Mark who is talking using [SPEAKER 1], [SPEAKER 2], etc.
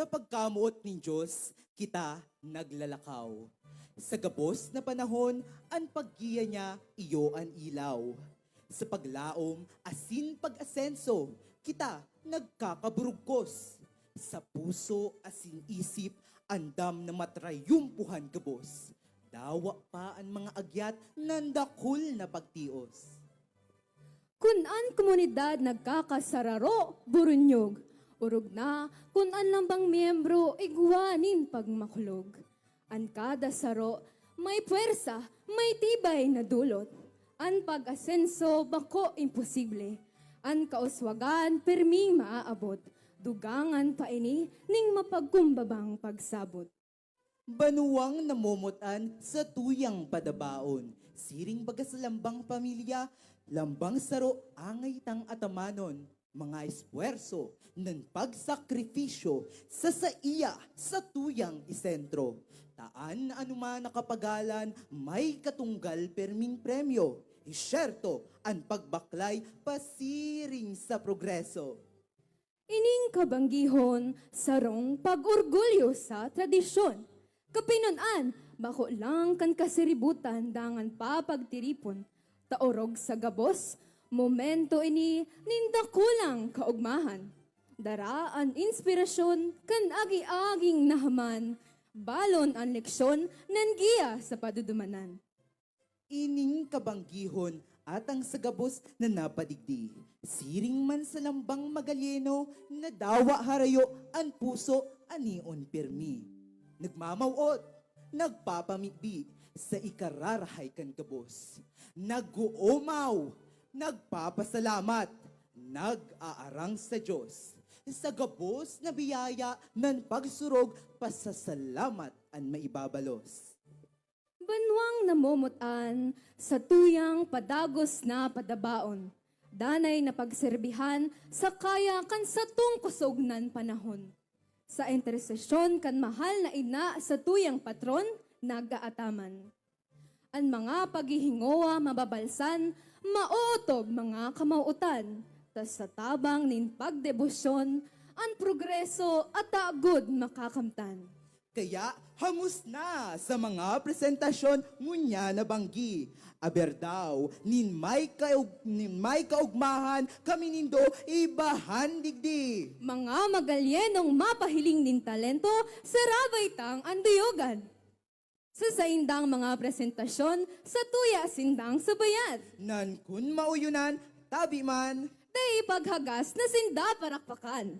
[SPEAKER 1] Sa pagkamuot ni Diyos, kita naglalakaw. Sa gabos na panahon, ang paggiya niya iyo ang ilaw. Sa paglaom, asin pag-asenso, kita nagkakaburugkos. Sa puso, asin isip, andam na matrayumpuhan gabos. Dawa pa ang mga agyat nandakul na pagtios.
[SPEAKER 2] Kun an komunidad nagkakasararo, burunyog. Urog na, kun an lambang miyembro, igwanin pagmakulog. An kada saro, may puwersa, may tibay na dulot. An pag-asenso, bako imposible. An kauswagan, permi maaabot. Dugangan pa ini, ning mapagkumbabang pagsabot.
[SPEAKER 1] Banuwang namumutan sa tuyang padabaon. Siring baga sa lambang pamilya, lambang saro angay tang atamanon. Mga espuwerso ng pagsakripisyo sa saiya sa tuyang isentro. Taan na anuman nakapagalan, may katunggal perming premyo. Isyerto ang pagbaklay pasiring sa progreso.
[SPEAKER 2] Ining kabanggihon, sarong pag-orgulyo sa tradisyon. Kapinunan, bako lang kan kasiributan dangan pa pagtiripon. Taorog sa gabos, momento ini nindakulang kaugmahan. Daraan inspirasyon kan agi-aging nahaman. Balon ang leksyon nan giya sa padudumanan.
[SPEAKER 1] Ining kabanggihon at ang sagabos na napadigdi. Siring man sa lambang magalyeno, na dawa harayo ang puso anion pirmi. Nagmamawot, nagpapamikbi sa ikararahay kan kabos. Nag-uumaw, nagpapasalamat, nag-aarang sa Diyos. Sa gabos na biyaya ng pagsurog, pasasalamat ang maibabalos.
[SPEAKER 2] Banwang namumutan sa tuyang padagos na padabaon. Danay na pagserbihan sa kaya kan sa tungkusog nan panahon. Sa intersesyon kan mahal na ina sa tuyang patron, nagaataman. Ang mga paghihingowa mababalsan, mautob mga kamautan. Tas sa tabang nin pagdebosyon, ang progreso at agud makakamtan.
[SPEAKER 1] Kaya hamus na sa mga presentasyon ngunya na banggi. Aber daw, nin may kaugmahan, kami nindo ibahan digdi.
[SPEAKER 2] Mga magalyenong mapahiling nin talento, sarabay tang anduyogan. Sa saindang mga presentasyon, sa tuya sindang sabayan.
[SPEAKER 1] Nan kun mauyunan, tabi man.
[SPEAKER 2] Day paghagas na sinda parakpakan.